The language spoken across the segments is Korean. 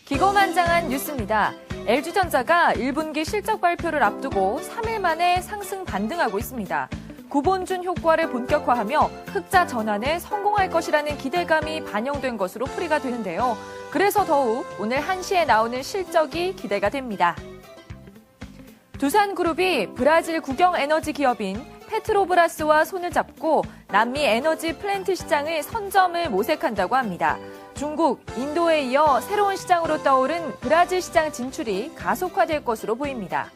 기고만장한 뉴스입니다. LG전자가 1분기 실적 발표를 앞두고 3일 만에 상승 반등하고 있습니다. 구본준 효과를 본격화하며 흑자 전환에 성공할 것이라는 기대감이 반영된 것으로 풀이가 되는데요. 그래서 더욱 오늘 1시에 나오는 실적이 기대가 됩니다. 두산그룹이 브라질 국영 에너지 기업인 페트로브라스와 손을 잡고 남미 에너지 플랜트 시장의 선점을 모색한다고 합니다. 중국, 인도에 이어 새로운 시장으로 떠오른 브라질 시장 진출이 가속화될 것으로 보입니다.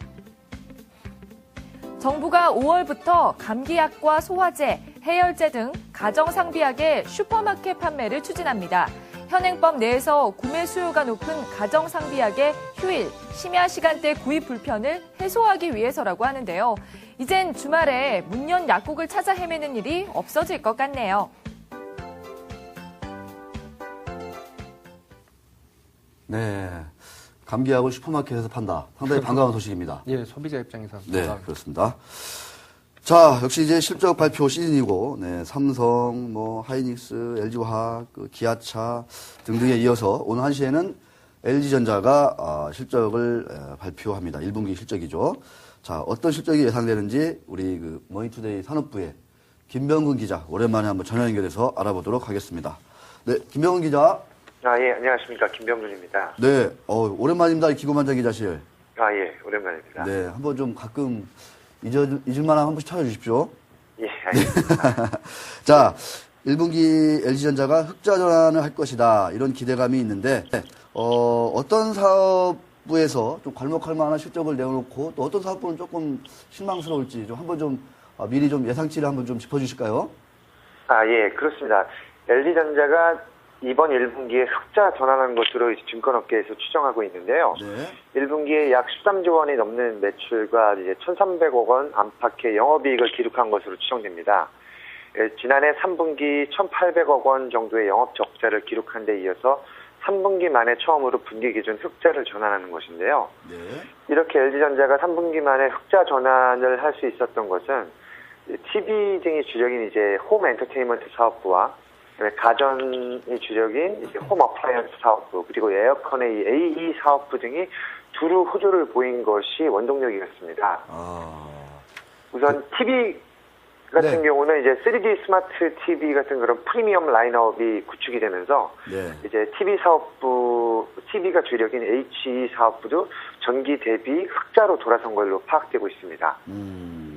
정부가 5월부터 감기약과 소화제, 해열제 등 가정상비약의 슈퍼마켓 판매를 추진합니다. 현행법 내에서 구매 수요가 높은 가정상비약의 휴일, 심야 시간대 구입 불편을 해소하기 위해서라고 하는데요. 이젠 주말에 문 연 약국을 찾아 헤매는 일이 없어질 것 같네요. 네, 감기약을 슈퍼마켓에서 판다. 상당히 반가운 소식입니다. 예, 소비자 입장에서. 네, 그렇습니다. 자, 역시 이제 실적 발표 시즌이고, 네, 삼성, 하이닉스, LG화학, 기아차 등등에 이어서 오늘 1시에는 LG전자가 실적을 발표합니다. 1분기 실적이죠. 자, 어떤 실적이 예상되는지 우리 머니투데이 산업부의 김병근 기자 오랜만에 한번 전화 연결해서 알아보도록 하겠습니다. 네, 김병근 기자. 예, 안녕하십니까. 김병준입니다. 네, 오랜만입니다. 기고만장 기자실. 예, 오랜만입니다. 네, 한번 좀 가끔 잊을만한 한 번씩 찾아주십시오. 예, 알겠습니다. 자, 1분기 LG전자가 흑자 전환을 할 것이다. 이런 기대감이 있는데, 어떤 사업부에서 좀 괄목할 만한 실적을 내놓고 또 어떤 사업부는 조금 실망스러울지 좀 한번 좀 미리 좀 예상치를 한번 좀 짚어주실까요? 예, 그렇습니다. LG전자가 이번 1분기에 흑자 전환한 것으로 이제 증권업계에서 추정하고 있는데요. 네. 1분기에 약 13조 원이 넘는 매출과 이제 1,300억 원 안팎의 영업이익을 기록한 것으로 추정됩니다. 지난해 3분기 1,800억 원 정도의 영업 적자를 기록한 데 이어서 3분기 만에 처음으로 분기 기준 흑자를 전환하는 것인데요. 네. 이렇게 LG전자가 3분기 만에 흑자 전환을 할 수 있었던 것은 TV 등이 주력인 이제 홈 엔터테인먼트 사업부와 가전이 주력인 이제 홈 어플라이언스 사업부 그리고 에어컨의 이 AE 사업부 등이 두루 호조를 보인 것이 원동력이었습니다. 우선 TV 같은 네. 경우는 이제 3D 스마트 TV 같은 그런 프리미엄 라인업이 구축이 되면서 네. 이제 TV 사업부, TV가 주력인 HE 사업부도 전기 대비 흑자로 돌아선 걸로 파악되고 있습니다.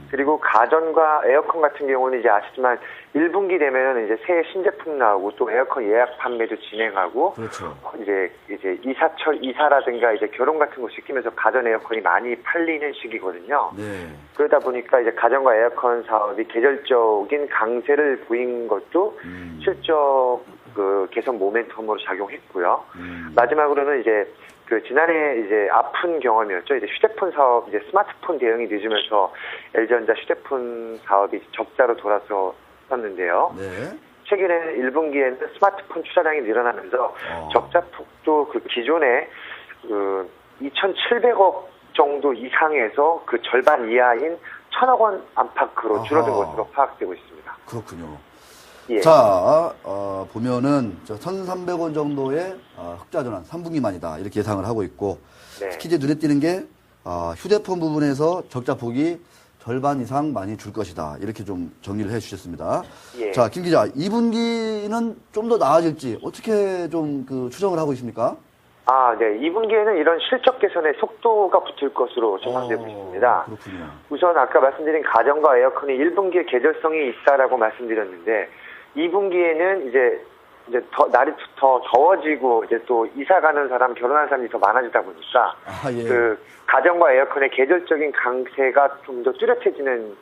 그리고 가전과 에어컨 같은 경우는 이제 아시지만 1분기 되면은 이제 새 신제품 나오고 또 에어컨 예약 판매도 진행하고 그렇죠. 이제 이사라든가 이제 결혼 같은 거 시키면서 가전 에어컨이 많이 팔리는 시기거든요. 네. 그러다 보니까 이제 가전과 에어컨 사업이 계절적인 강세를 보인 것도 실적 개선 모멘텀으로 작용했고요. 마지막으로는 이제 지난해 이제 아픈 경험이었죠. 이제 휴대폰 사업, 이제 스마트폰 대응이 늦으면서 LG전자 휴대폰 사업이 적자로 돌아섰는데요. 네. 최근에 1분기에는 스마트폰 투자량이 늘어나면서 적자 폭도 기존에 2,700억 정도 이상에서 절반 이하인 1,000억 원 안팎으로 줄어든 것으로 파악되고 있습니다. 그렇군요. 예. 자, 보면은 1,300원 정도의 흑자 전환 3분기 만이다. 이렇게 예상을 하고 있고 네. 특히 이제 눈에 띄는 게 휴대폰 부분에서 적자 폭이 절반 이상 많이 줄 것이다. 이렇게 좀 정리를 해 주셨습니다. 예. 자, 김 기자, 2분기는 좀 더 나아질지 어떻게 좀 추정을 하고 있습니까? 네. 2분기에는 이런 실적 개선의 속도가 붙을 것으로 전망되고 있습니다. 그렇군요. 우선 아까 말씀드린 가전과 에어컨이 1분기에 계절성이 있다라고 말씀드렸는데 2분기에는 이제 날이 더 더워지고 이제 또 이사 가는 사람, 결혼한 사람이 더 많아지다 보니까 예. 가전과 에어컨의 계절적인 강세가 좀 더 뚜렷해지는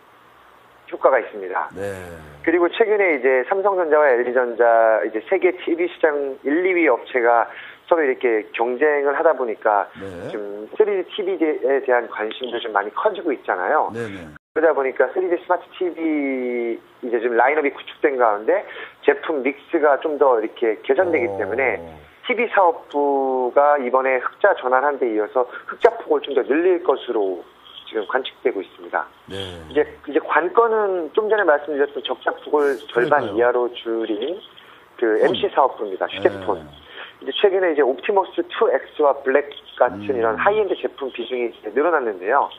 효과가 있습니다. 네. 그리고 최근에 이제 삼성전자와 LG전자 이제 세계 TV 시장 1, 2위 업체가 서로 이렇게 경쟁을 하다 보니까 네. 좀 3D TV에 대한 관심도 좀 많이 커지고 있잖아요. 네네. 그러다 보니까 3D 스마트 TV 이제 좀 라인업이 구축된 가운데 제품 믹스가 좀 더 이렇게 개선되기 때문에 TV 사업부가 이번에 흑자 전환한 데 이어서 흑자 폭을 좀 더 늘릴 것으로 지금 관측되고 있습니다. 네. 이제 관건은 좀 전에 말씀드렸던 적자 폭을 절반 그러니까요. 이하로 줄인 MC 사업부입니다. 휴대폰. 네. 이제 최근에 이제 옵티머스 2X와 블랙 같은 이런 하이엔드 제품 비중이 이제 늘어났는데요.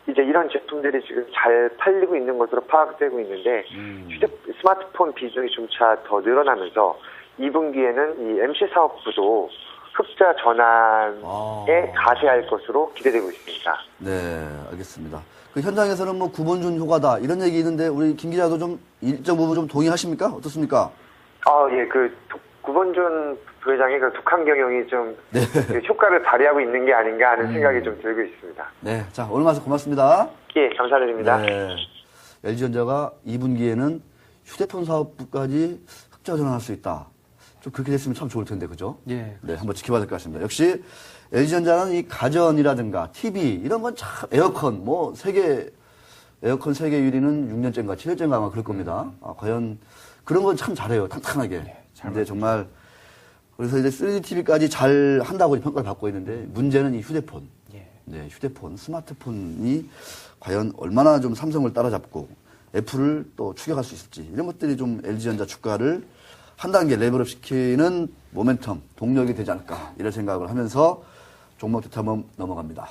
이제 이런 제품들이 지금 잘 팔리고 있는 것으로 파악되고 있는데 스마트폰 비중이 점차 더 늘어나면서 2분기에는 이 MC 사업부도 흑자 전환에 가세할 것으로 기대되고 있습니다. 네, 알겠습니다. 그 현장에서는 뭐 구본준 효과다 이런 얘기 있는데 우리 김 기자도 좀 일정 부분 좀 동의하십니까? 어떻습니까? 예, 구본준 부회장의 그 독한 경영이 좀 네. 그 효과를 발휘하고 있는 게 아닌가 하는 생각이 좀 들고 있습니다. 네, 자 오늘 말씀 고맙습니다. 예, 감사드립니다. 네, LG전자가 2분기에는 휴대폰 사업부까지 흑자 전환할 수 있다. 좀 그렇게 됐으면 참 좋을 텐데, 그죠? 예. 네, 한번 지켜봐야 될 것 같습니다. 역시 LG전자는 이 가전이라든가 TV 이런 건 참 에어컨 에어컨 세계 1위는 6년째인가 7년째인가 아마 그럴 겁니다. 과연 그런 건 참 잘해요, 탄탄하게. 근데 정말 그래서 이제 3D TV까지 잘 한다고 평가를 받고 있는데 문제는 이 휴대폰. 네, 휴대폰, 스마트폰이 과연 얼마나 좀 삼성을 따라잡고 애플을 또 추격할 수 있을지 이런 것들이 좀 LG전자 주가를 한 단계 레벨업 시키는 모멘텀, 동력이 되지 않을까 이런 생각을 하면서 종목 투트 한번 넘어갑니다.